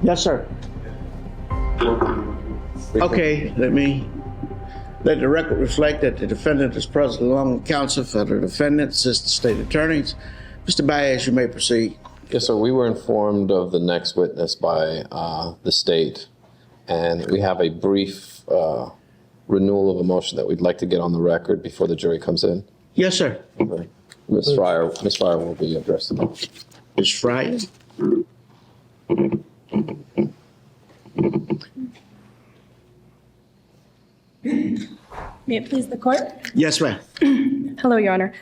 Yes, sir. Okay, let the record reflect that the defendant is present along with counsel for the defendant, assistant state attorneys. Mr. Baez, you may proceed. Yes, sir. We were informed of the next witness by the state, and we have a brief renewal of a motion that we'd like to get on the record before the jury comes in. Yes, sir. Ms. Fryer will be addressing it. Ms. Fryer. May it please the court? Yes, ma'am. Hello, Your Honor.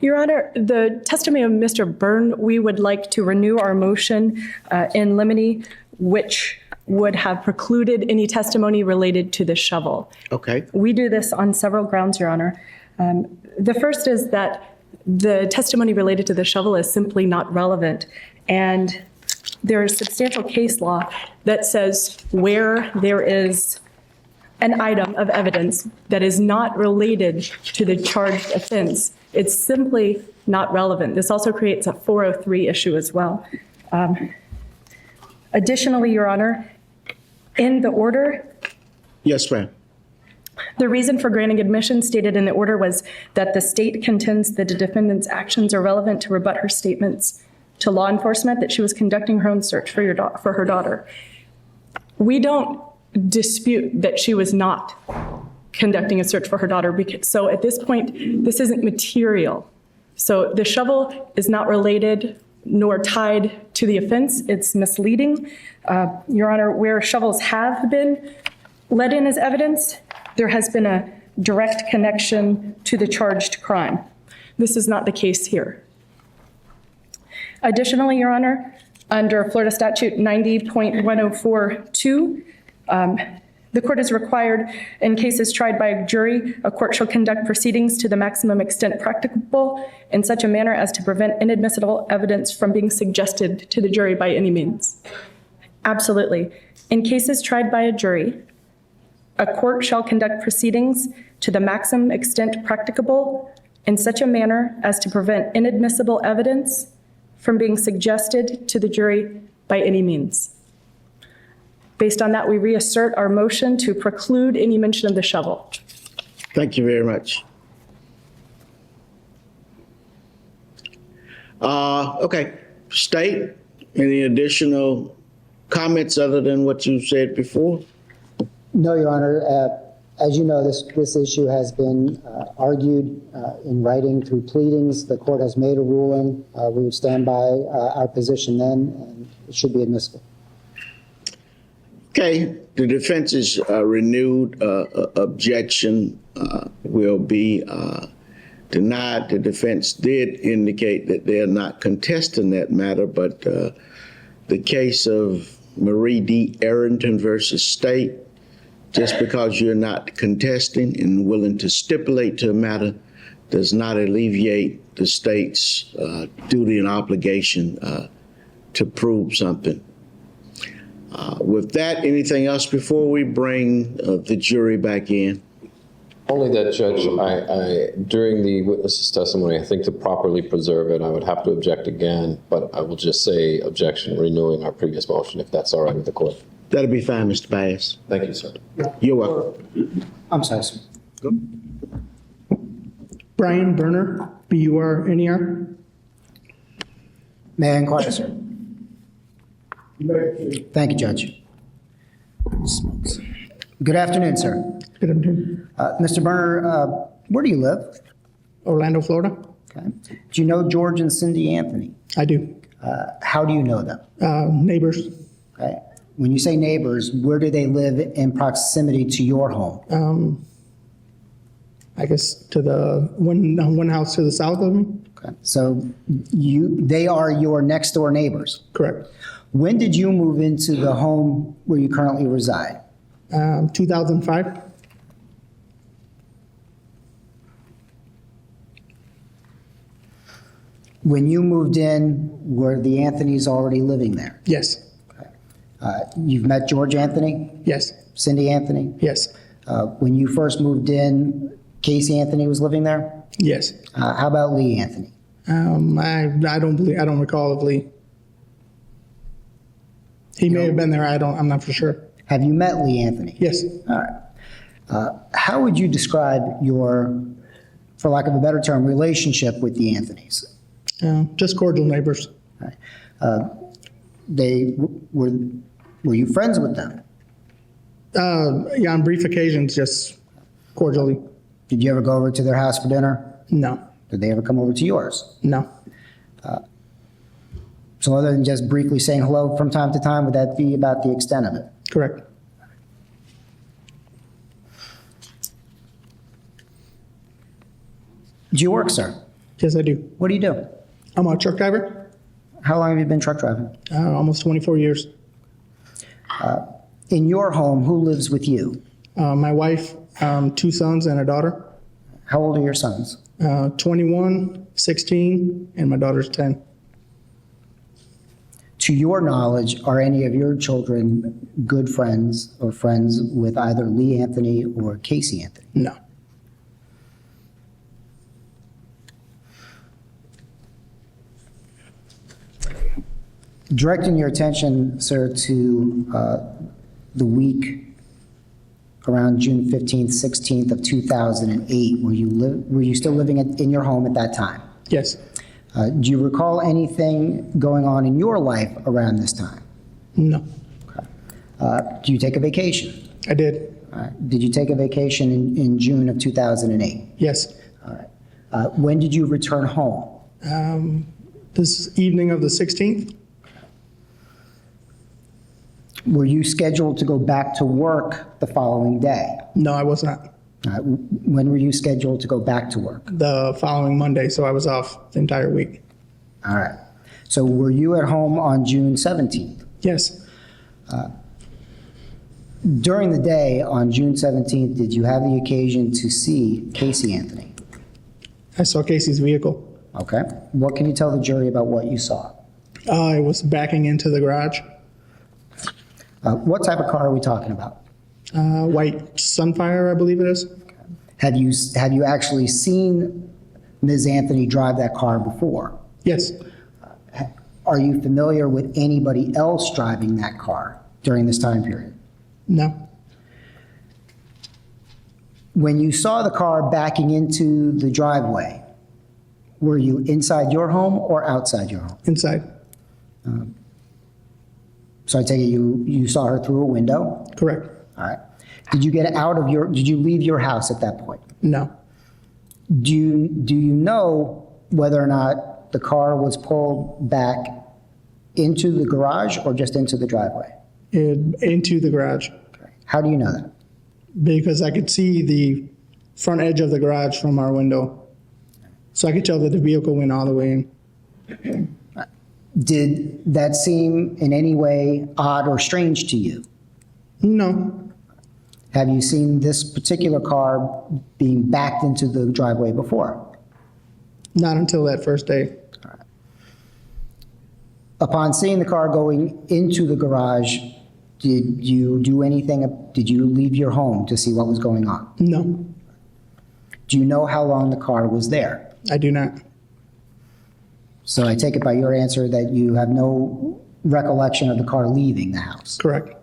Your Honor, the testimony of Mr. Byrne, we would like to renew our motion in limine, which would have precluded any testimony related to the shovel. Okay. We do this on several grounds, Your Honor. The first is that the testimony related to the shovel is simply not relevant, and there is substantial case law that says where there is an item of evidence that is not related to the charged offense, it's simply not relevant. This also creates a 403 issue as well. Additionally, Your Honor, in the order, Yes, ma'am. the reason for granting admission stated in the order was that the state contends that the defendant's actions are relevant to rebut her statements to law enforcement that she was conducting her own search for her daughter. We don't dispute that she was not conducting a search for her daughter. So at this point, this isn't material. So the shovel is not related nor tied to the offense. It's misleading. Your Honor, where shovels have been let in as evidence, there has been a direct connection to the charged crime. This is not the case here. Additionally, Your Honor, under Florida Statute 90.1042, the court is required, in cases tried by a jury, a court shall conduct proceedings to the maximum extent practicable in such a manner as to prevent inadmissible evidence from being suggested to the jury by any means. Absolutely. In cases tried by a jury, a court shall conduct proceedings to the maximum extent practicable in such a manner as to prevent inadmissible evidence from being suggested to the jury by any means. Based on that, we reassert our motion to preclude any mention of the shovel. Thank you very much. Okay, State, any additional comments other than what you said before? No, Your Honor. As you know, this issue has been argued in writing through pleadings. The court has made a ruling. We would stand by our position then, and it should be admissible. Okay, the defense's renewed objection will be denied. The defense did indicate that they are not contesting that matter, but the case of Marie D. Arrington versus State, just because you're not contesting and willing to stipulate to a matter does not alleviate the state's duty and obligation to prove something. With that, anything else before we bring the jury back in? Only that, Judge, I during the witness's testimony, I think to properly preserve it, I would have to object again, but I will just say objection, renewing our previous motion, if that's all right with the court. That'll be fine, Mr. Baez. Thank you, sir. You're welcome. I'm sorry, sir. Go. Brian Berner, B-U-R-N-E-R. May I inquire, sir? Thank you, Judge. Good afternoon, sir. Good afternoon. Mr. Berner, where do you live? Orlando, Florida. Okay. Do you know George and Cindy Anthony? I do. How do you know them? Neighbors. Okay. When you say neighbors, where do they live in proximity to your home? I guess to the one house to the south of me. Okay. So they are your next door neighbors. Correct. When did you move into the home where you currently reside? 2005. When you moved in, were the Anthonys already living there? Yes. You've met George Anthony? Yes. Cindy Anthony? Yes. When you first moved in, Casey Anthony was living there? Yes. How about Lee Anthony? I don't recall of Lee. He may have been there. I'm not for sure. Have you met Lee Anthony? Yes. All right. How would you describe your, for lack of a better term, relationship with the Anthonys? Just cordial neighbors. All right. Were you friends with them? Yeah, on brief occasions, just cordially. Did you ever go over to their house for dinner? No. Did they ever come over to yours? No. So other than just briefly saying hello from time to time, would that be about the extent of it? Correct. Do you work, sir? Yes, I do. What do you do? I'm a truck driver. How long have you been truck driving? Almost 24 years. In your home, who lives with you? My wife, 2 sons and a daughter. How old are your sons? 21, 16, and my daughter's 10. To your knowledge, are any of your children good friends or friends with either Lee Anthony or Casey Anthony? No. Directing your attention, sir, to the week around June 15th, 16th of 2008, were you still living in your home at that time? Yes. Do you recall anything going on in your life around this time? No. Do you take a vacation? I did. All right. Did you take a vacation in June of 2008? Yes. All right. When did you return home? This evening of the 16th? Were you scheduled to go back to work the following day? No, I was not. When were you scheduled to go back to work? The following Monday, so I was off the entire week. All right. So were you at home on June 17th? Yes. During the day on June 17th, did you have the occasion to see Casey Anthony? I saw Casey's vehicle. Okay. What can you tell the jury about what you saw? I was backing into the garage. What type of car are we talking about? White Sunfire, I believe it is. Have you actually seen Ms. Anthony drive that car before? Yes. Are you familiar with anybody else driving that car during this time period? No. When you saw the car backing into the driveway, were you inside your home or outside your home? Inside. So I take it you saw her through a window? Correct. All right. Did you leave your house at that point? No. Do you know whether or not the car was pulled back into the garage or just into the driveway? Into the garage. How do you know that? Because I could see the front edge of the garage from our window. So I could tell that the vehicle went all the way in. Did that seem in any way odd or strange to you? No. Have you seen this particular car being backed into the driveway before? Not until that first day. Upon seeing the car going into the garage, did you do anything? Did you leave your home to see what was going on? No. Do you know how long the car was there? I do not. So I take it by your answer that you have no recollection of the car leaving the house. Correct.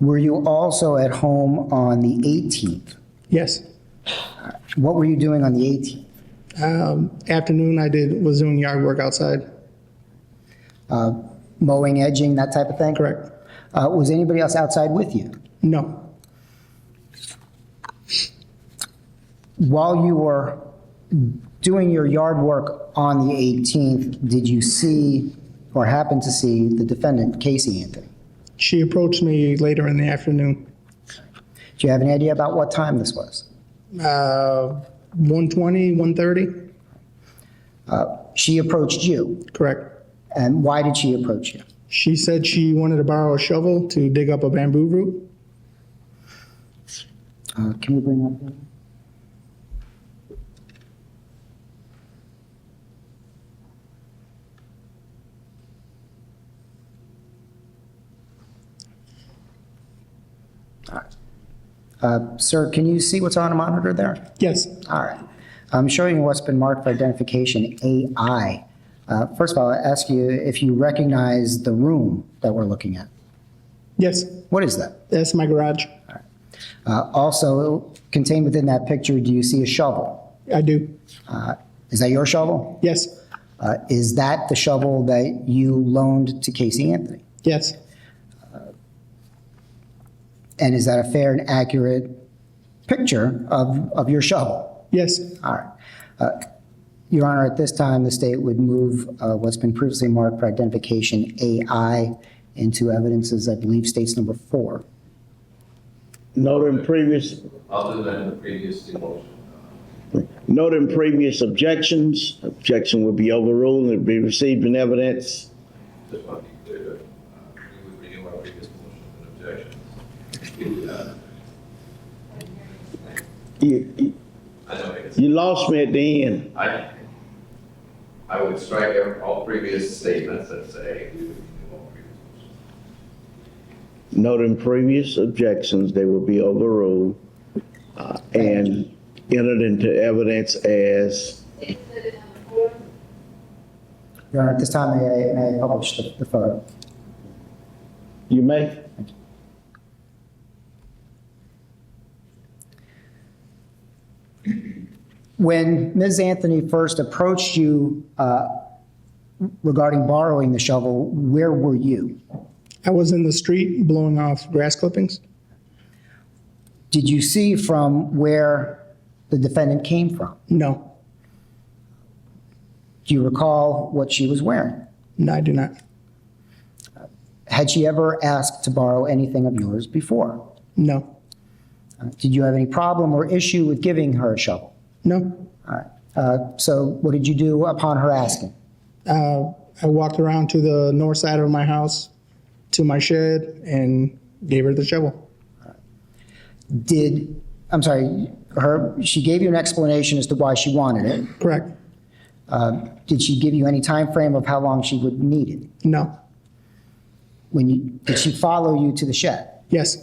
Were you also at home on the 18th? Yes. What were you doing on the 18th? Afternoon, was doing yard work outside. Mowing, edging, that type of thing? Correct. Was anybody else outside with you? No. While you were doing your yard work on the 18th, did you see or happen to see the defendant, Casey Anthony? She approached me later in the afternoon. Do you have any idea about what time this was? 1:20, 1:30? She approached you. Correct. And why did she approach you? She said she wanted to borrow a shovel to dig up a bamboo root. Can you bring up the... Sir, can you see what's on a monitor there? Yes. All right. I'm showing you what's been marked for identification AI. First of all, I ask you if you recognize the room that we're looking at. Yes, What is that? that's my garage. Also, contained within that picture, do you see a shovel? I do. Is that your shovel? Yes, Is that the shovel that you loaned to Caylee Anthony? yes, And is that a fair and accurate picture of your shovel? yes. All right. Your Honor, at this time, the state would move what's been previously marked for identification AI into evidences, I believe, states number 4. Note in previous, I'll do that in the previous motion. note in previous objections, objection will be overruled and be received in evidence. Just want to be clear that we would renew our previous motion and objections. I know it's, You lost me at the end. I would strike all previous statements that say we would renew all previous motions. Note in previous objections, they will be overruled and entered into evidence as, Your Honor, at this time, may I publish the photo? you may. When Ms. Anthony first approached you regarding borrowing the shovel, where were you? I was in the street blowing off grass clippings. Did you see from where the defendant came from? No, Do you recall what she was wearing? no, I do not. Had she ever asked to borrow anything of yours before? No, Did you have any problem or issue with giving her a shovel? no. All right. So what did you do upon her asking? I walked around to the north side of my house to my shed and gave her the shovel. She gave you an explanation as to why she wanted it. Correct. Did she give you any time frame of how long she would need it? No. Did she follow you to the shed? Yes.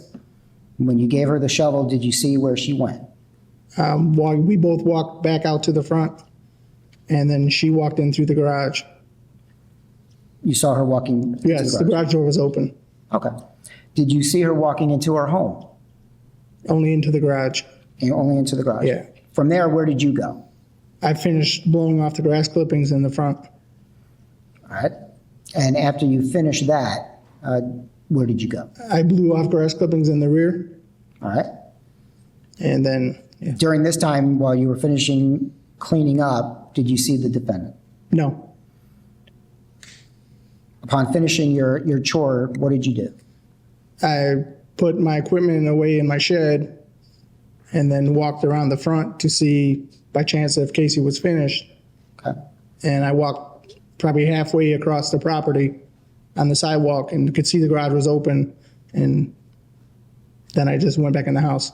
When you gave her the shovel, did you see where she went? While we both walked back out to the front, and then she walked in through the garage. You saw her walking into Yes, the garage door was open, Okay. Did you see her walking into her home? only into the garage. And only into the garage? Yeah. From there, where did you go? I finished blowing off the grass clippings in the front. All right. And after you finished that, where did you go? I blew off grass clippings in the rear, All right. and then, yeah. During this time, while you were finishing cleaning up, did you see the defendant? No, Upon finishing your chore, what did you do? I put my equipment away in my shed and then walked around the front to see by chance if Caylee was finished. Okay. And I walked probably halfway across the property on the sidewalk and could see the garage was open, and then I just went back in the house.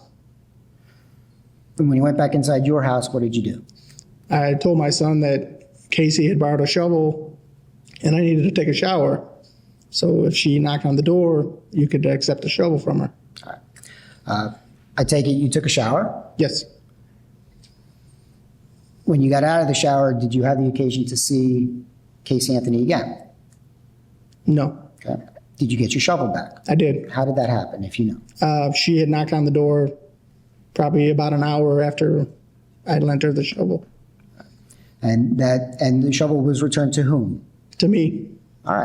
And when you went back inside your house, what did you do? I told my son that Caylee had borrowed a shovel and I needed to take a shower. So if she knocked on the door, you could accept the shovel from her. I take it you took a shower. Yes, When you got out of the shower, did you have the occasion to see Caylee Anthony again? no, Okay. Did you get your shovel back? I did. How did that happen, if you know? She had knocked on the door probably about an hour after I lent her the shovel. And the shovel was returned to whom? To me, All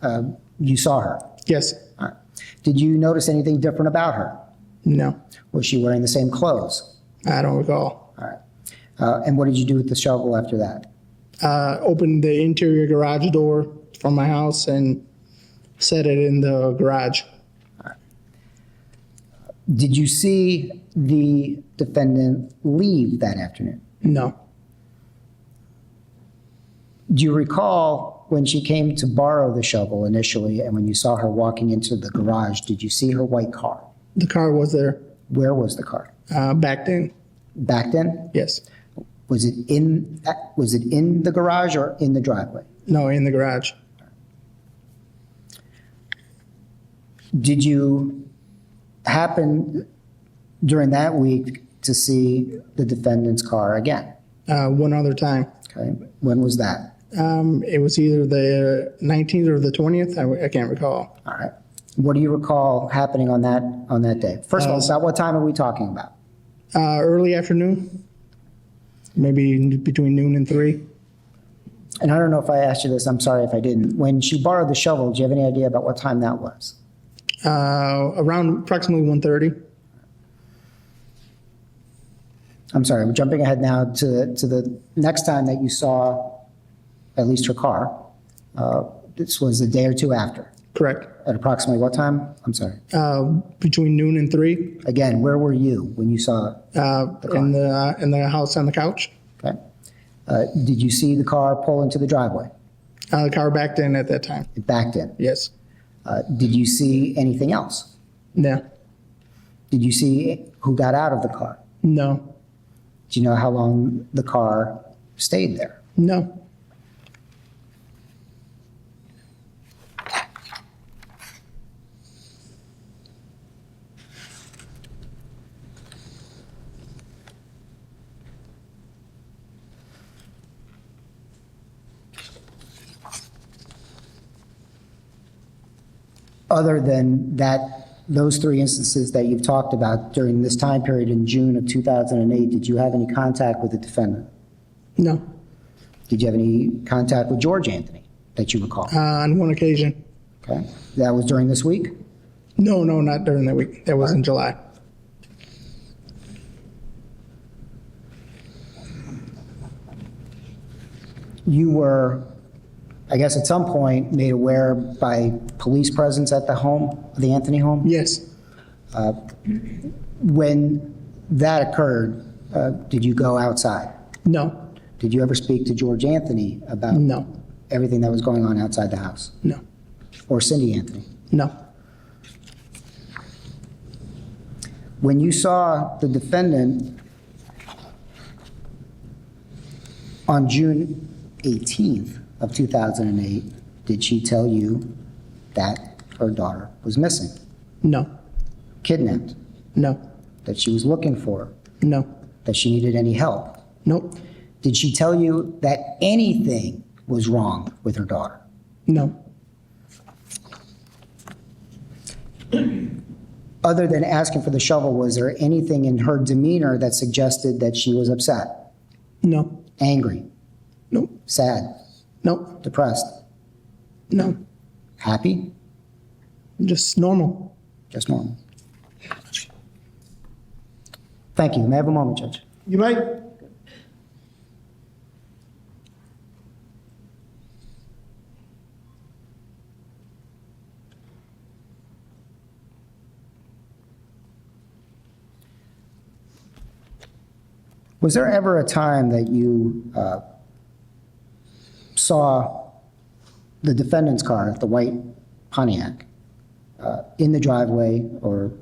right. You saw her. yes, All right. Did you notice anything different about her? no, Was she wearing the same clothes? I don't recall. All right. And what did you do with the shovel after that? Opened the interior garage door from my house and set it in the garage. Did you see the defendant leave that afternoon? No, Do you recall when she came to borrow the shovel initially and when you saw her walking into the garage, did you see her white car? the car was there Where was the car? back then. Backed in? Yes, Was it in the garage or in the driveway? no, in the garage. Did you happen during that week to see the defendant's car again? One other time, Okay. When was that? It was either the 19th or the 20th. I can't recall. All right. What do you recall happening on that day? First of all, about what time are we talking about? Early afternoon, maybe between noon and 3. And I don't know if I asked you this. I'm sorry if I didn't. When she borrowed the shovel, do you have any idea about what time that was? Around approximately 1:30. I'm sorry. We're jumping ahead now to the next time that you saw at least her car. This was a day or two after. Correct. At approximately what time? I'm sorry. Between noon and 3. Again, where were you when you saw In the house on the couch. Okay. Did you see the car pull into the driveway? The car backed in at that time. It backed in. Yes. Did you see anything else? No. Did you see who got out of the car? No. Do you know how long the car stayed there? No. Other than those 3 instances that you've talked about during this time period in June of 2008, did you have any contact with the defendant? No. Did you have any contact with George Anthony that you recall? On one occasion. Okay. That was during this week? No, not during that week. That was in July. You were, I guess at some point, made aware by police presence at the home, the Anthony home? Yes. When that occurred, did you go outside? No. Did you ever speak to George Anthony about No. everything that was going on outside the house? No. Or Cindy Anthony? No. When you saw the defendant on June 18th of 2008, did she tell you that her daughter was missing, No. kidnapped, No. that she was looking for her, No. that she needed any help? Nope. Did she tell you that anything was wrong with her daughter? No. Other than asking for the shovel, was there anything in her demeanor that suggested that she was upset, No. angry, Nope. sad, Nope. depressed, No. happy, Just normal. just normal? Thank you. May I have a moment, Judge? You may. Was there ever a time that you saw the defendant's car, the white Pontiac, in the driveway or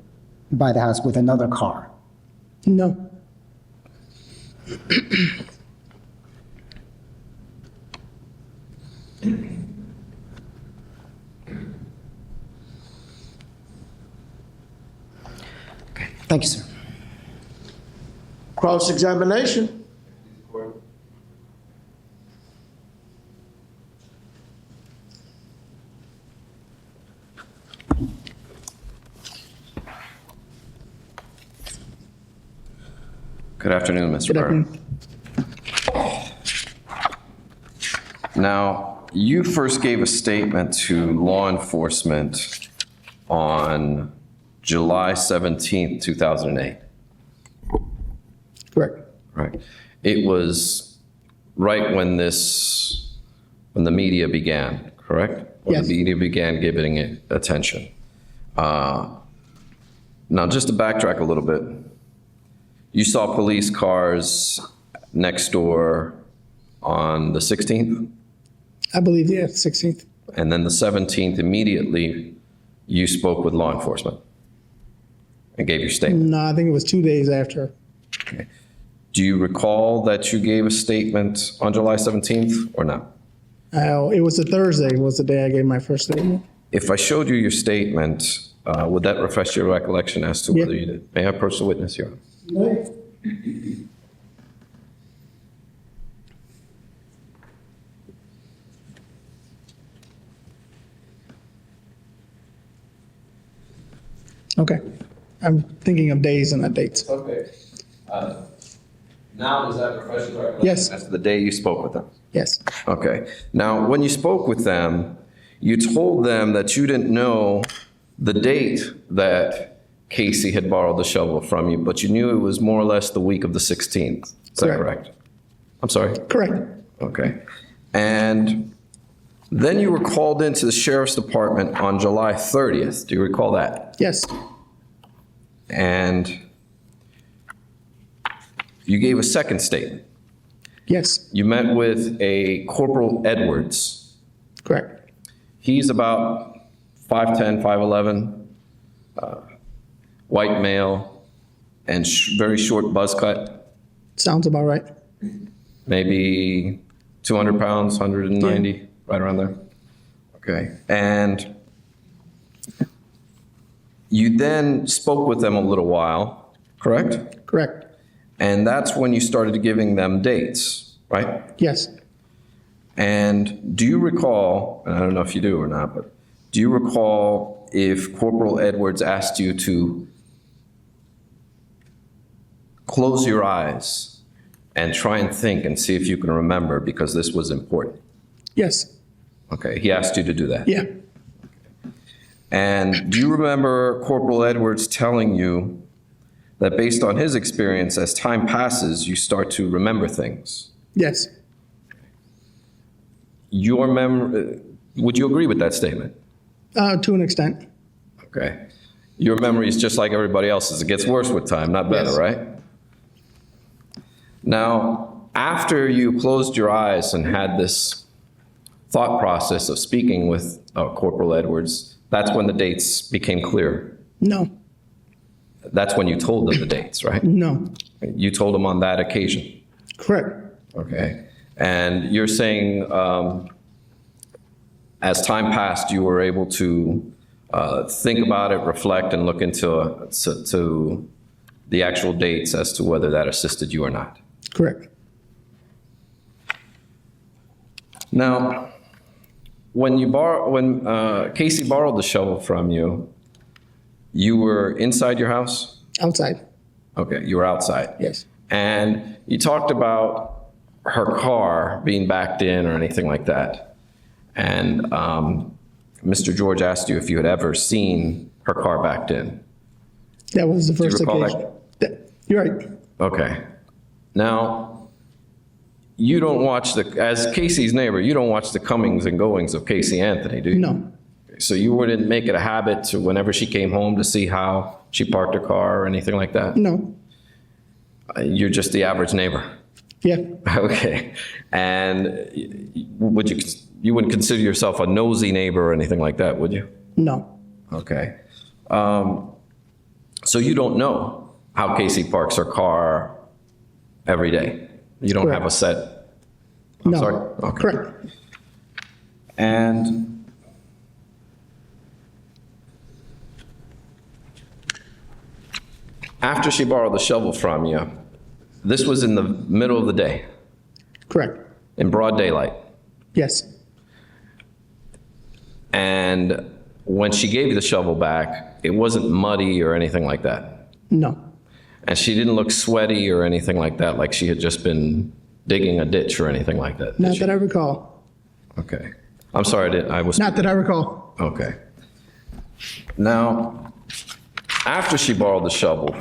by the house with another car? No. Thank you, sir. Cross-examination. Good afternoon, Mr. Good Burr. afternoon. Now, you first gave a statement to law enforcement on July 17th, 2008. Correct. Right. It was right when the media began, correct? When Yes. the media began giving it attention. Now, just to backtrack a little bit, you saw police cars next door on the 16th, I believe, yeah, 16th. and then the 17th, immediately, you spoke with law enforcement and gave your statement. No, I think it was 2 days after. Do you recall that you gave a statement on July 17th or not? It was a Thursday, was the day I gave my first statement. If I showed you your statement, would that refresh your recollection as to whether Yeah. you did? May I have personal witness here? Okay. I'm thinking of days and not dates. Okay. Now, does that refresh your recollection? Yes. That's the day you spoke with them? Yes. Okay. Now, when you spoke with them, you told them that you didn't know the date that Casey had borrowed the shovel from you, but you knew it was more or less the week of the 16th. Is that correct? I'm sorry? Correct. Okay. And then you were called into the sheriff's department on July 30th. Do you recall that? Yes. And you gave a second statement. Yes. You met with a Corporal Edwards. Correct. He's about 5'10", 5'11", white male, and very short buzz cut. Sounds about right. Maybe 200 pounds, 190, right around there. Okay. And you then spoke with them a little while, correct? Correct. And that's when you started giving them dates, right? Yes. And do you recall, and I don't know if you do or not, but do you recall if Corporal Edwards asked you to close your eyes and try and think and see if you can remember, because this was important? Yes. Okay, he asked you to do that. Yeah. And do you remember Corporal Edwards telling you that based on his experience, as time passes, you start to remember things? Yes. Your memory, would you agree with that statement? To an extent. Okay. Your memory is just like everybody else's. It gets worse with time, not better, Yes. right? Now, after you closed your eyes and had this thought process of speaking with Corporal Edwards, that's when the dates became clear. No. That's when you told them the dates, right? No. You told them on that occasion. Correct. Okay. And you're saying as time passed, you were able to think about it, reflect, and look into to the actual dates as to whether that assisted you or not. Correct. Now, when Casey borrowed the shovel from you, you were inside your house? Outside. Okay, you were outside. Yes. And you talked about her car being backed in or anything like that. And Mr. George asked you if you had ever seen her car backed in. That was the Do you first recall occasion. You're right. Okay. Now, you don't watch as Casey's neighbor, you don't watch the comings and goings of Caylee Anthony, do you? No. So you wouldn't make it a habit to, whenever she came home, to see how she parked her car or anything like that? No. You're just the average neighbor. Yeah. Okay. And you wouldn't consider yourself a nosy neighbor or anything like that, would you? No. Okay. So you don't know how Casey parks her car every day? You don't Correct. have a set? I'm No. sorry? Okay. Correct. And after she borrowed the shovel from you, this was in the middle of the day, Correct. in broad daylight. Yes. And when she gave you the shovel back, it wasn't muddy or anything like that. No. And she didn't look sweaty or anything like that, like she had just been digging a ditch or anything like that. Not that I recall. Okay. I'm sorry, I was... Not that I recall. Okay. Now, after she borrowed the shovel,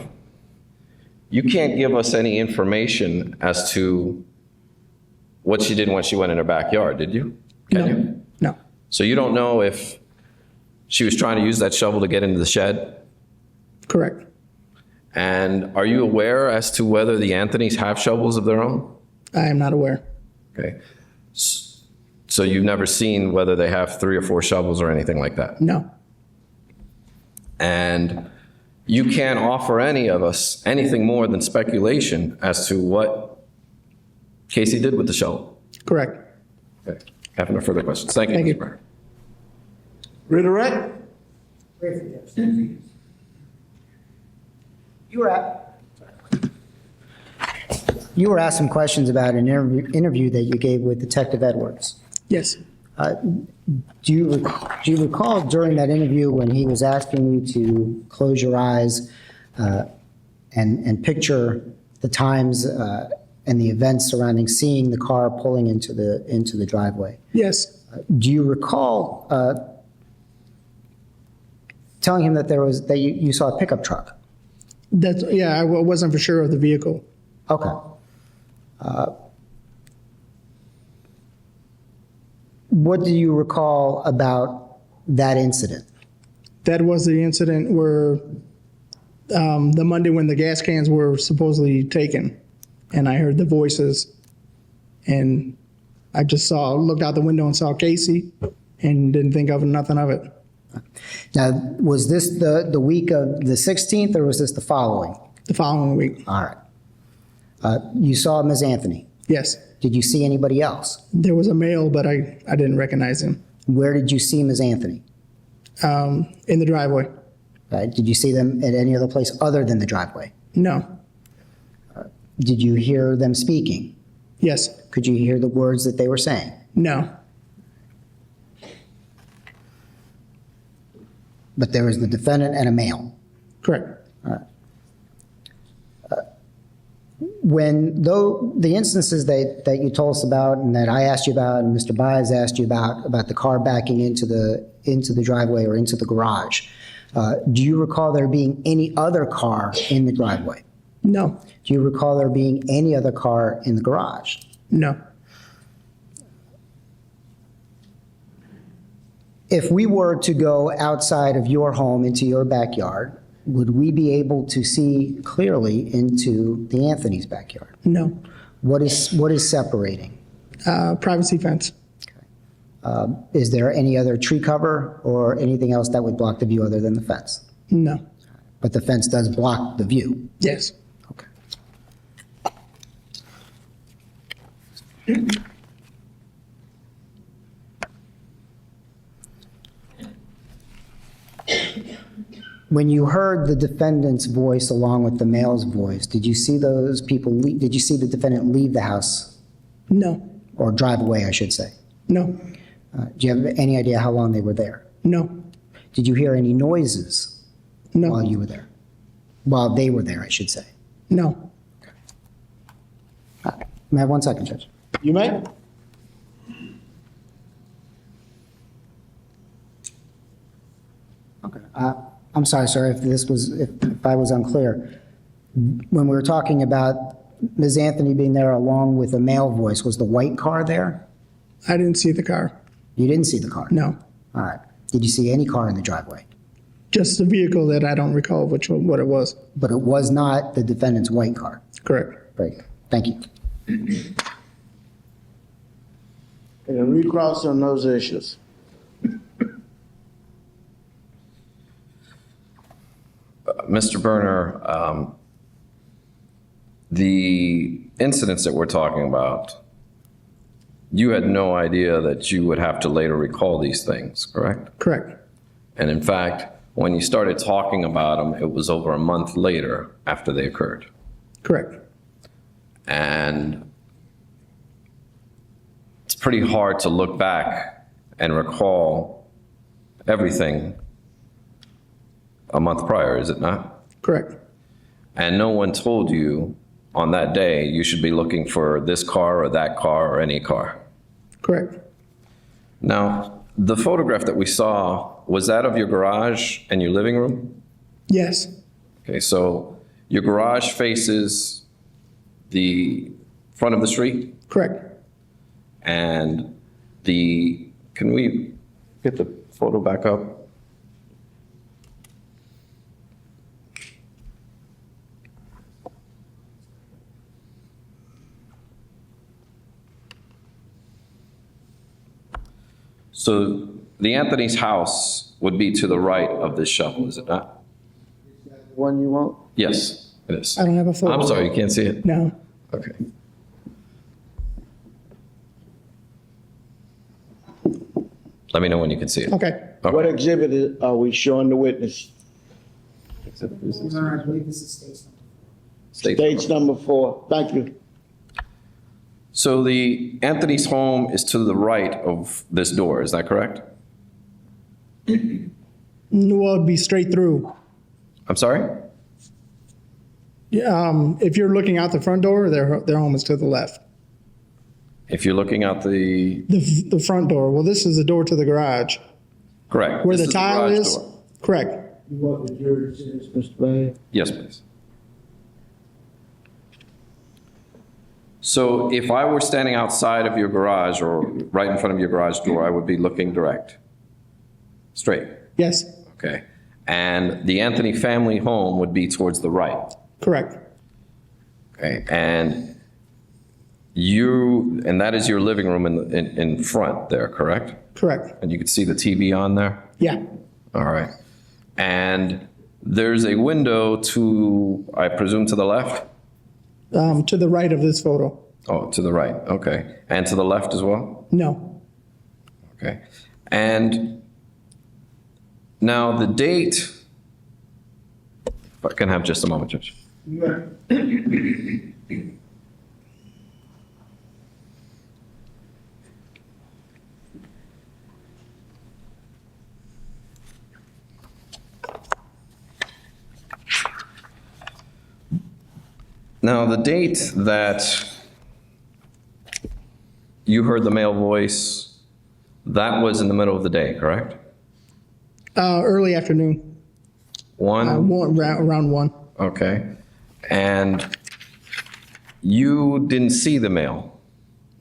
you can't give us any information as to what she did when she went in her backyard, did you? Can No. you? No. So you don't know if she was trying to use that shovel to get into the shed? Correct. And are you aware as to whether the Anthonys have shovels of their own? I am not aware. Okay. So you've never seen whether they have 3 or 4 shovels or anything like that? No. And you can't offer any of us anything more than speculation as to what Casey did with the shovel? Correct. Okay. Have no further questions. Thank you. Thank you. Mr. Breyer. Redirect? You were asked some questions about an interview that you gave with Detective Edwards. Yes. Do you recall during that interview when he was asking you to close your eyes and picture the times and the events surrounding seeing the car pulling into the driveway? Yes, Do you recall telling him that you saw a pickup truck? I wasn't for sure of the vehicle. Okay. What do you recall about that incident? That was the incident where the Monday when the gas cans were supposedly taken, and I heard the voices, and I just looked out the window and saw Casey, and didn't think of nothing of it. Now, was this the week of the 16th, or was this the following? The following week, All right. You saw Ms. Anthony. yes, Did you see anybody else? there was a male, but I didn't recognize him. Where did you see Ms. Anthony? In the driveway. Did you see them at any other place other than the driveway? No. Did you hear them speaking? Yes. Could you hear the words that they were saying? No. But there was the defendant and a male. Correct. When the instances that you told us about and that I asked you about and Mr. Baez asked you about the car backing into the driveway or into the garage, do you recall there being any other car in the driveway? No. Do you recall there being any other car in the garage? No. If we were to go outside of your home into your backyard, would we be able to see clearly into the Anthony's backyard? No. What is separating? Privacy fence. Is there any other tree cover or anything else that would block the view other than the fence? No. But the fence does block the view. Yes. Okay. When you heard the defendant's voice along with the male's voice, did you see those people did you see the defendant leave the house No. or drive away, I should say? No. Do you have any idea how long they were there? No. Did you hear any noises No. while you were there? While they were there, I should say. No. May I have 1 second, Judge? You may. Okay. I'm sorry, sir, if I was unclear. When we were talking about Ms. Anthony being there along with a male voice, was the white car there? I didn't see the car. You didn't see the car? No. All right. Did you see any car in the driveway? Just the vehicle that I don't recall what it was. But it was not the defendant's white car. Correct. Great. Thank you. And recross on those issues. Mr. Berner, the incidents that we're talking about, you had no idea that you would have to later recall these things, correct? Correct. And in fact, when you started talking about them, it was over a month later after they occurred. Correct. And it's pretty hard to look back and recall everything a month prior, is it not? Correct. And no one told you on that day you should be looking for this car or that car or any car. Correct. Now, the photograph that we saw, was that of your garage and your living room? Yes. Okay, so your garage faces the front of the street? Correct. And can we get the photo back up? So the Anthony's house would be to the right of this shovel, is it not? One you want? Yes, it is. I don't have a photo. I'm sorry, you can't see it? No. Okay. Let me know when you can see it. Okay. What exhibit are we showing the witness? State. Stage number 4. Thank you. So the Anthony's home is to the right of this door, is that correct? Well, it'd be straight through. I'm sorry? If you're looking out the front door, their home is to the left. If you're looking out the, The front door, well, this is the door to the garage. correct. Where This the tile garage is? door. Correct. What the jury says, Mr. Baez? Yes, please. So if I were standing outside of your garage or right in front of your garage door, I would be looking direct? Straight? Yes, Okay. And the Anthony family home would be towards the right? correct. Okay. And that is your living room in front there, correct? Correct. And you could see the TV on there? Yeah, All right. And there's a window to, I presume, to the left? to the right of this photo. Oh, to the right, okay. And to the left as well? No, Okay. And now the date, if I can have just a moment, Judge. Now, the date that you heard the male voice, that was in the middle of the day, correct? early afternoon, around 1. Okay. And you didn't see the male?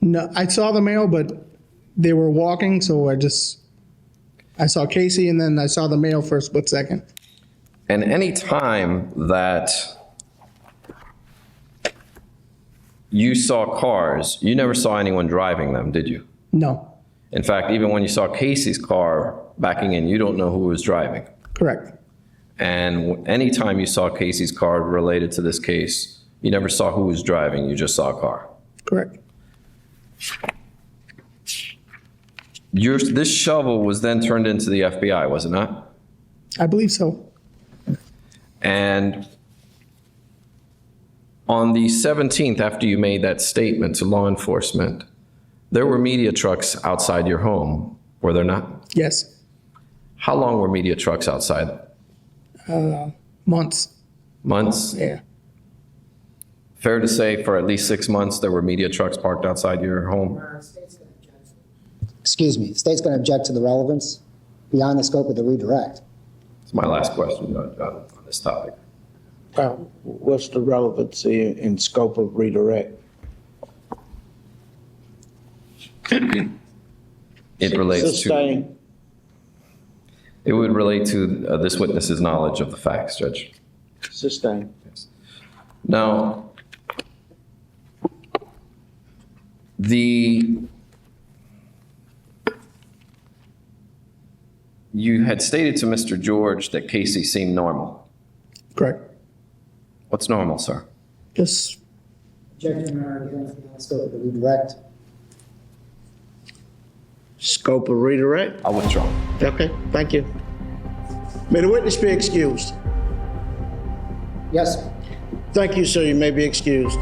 No, I saw the male, but they were walking, so I saw Casey and then I saw the male for a split second. And any time that you saw cars, you never saw anyone driving them, did you? No, In fact, even when you saw Casey's car backing in, you don't know who was driving. correct. And any time you saw Casey's car related to this case, you never saw who was driving, you just saw a car. Correct. This shovel was then turned into the FBI, was it not? I believe so. And on the 17th, after you made that statement to law enforcement, there were media trucks outside your home, were there not? Yes. How long were media trucks outside? Months. Months? Yeah. Fair to say for at least 6 months, there were media trucks parked outside your home? Excuse me, the state's going to object to the relevance beyond the scope of the redirect. It's my last question on this topic. What's the relevancy and scope of redirect? It relates to, Sustain. it would relate to this witness's knowledge of the facts, Judge. Sustain. Now, you had stated to Mr. George that Casey seemed normal. Correct. What's normal, sir? Just Objection, Your Honor, beyond the scope of the redirect. Scope of redirect? I'll withdraw. Okay, thank you. May the witness be excused. Yes, sir. Thank you, sir. You may be excused.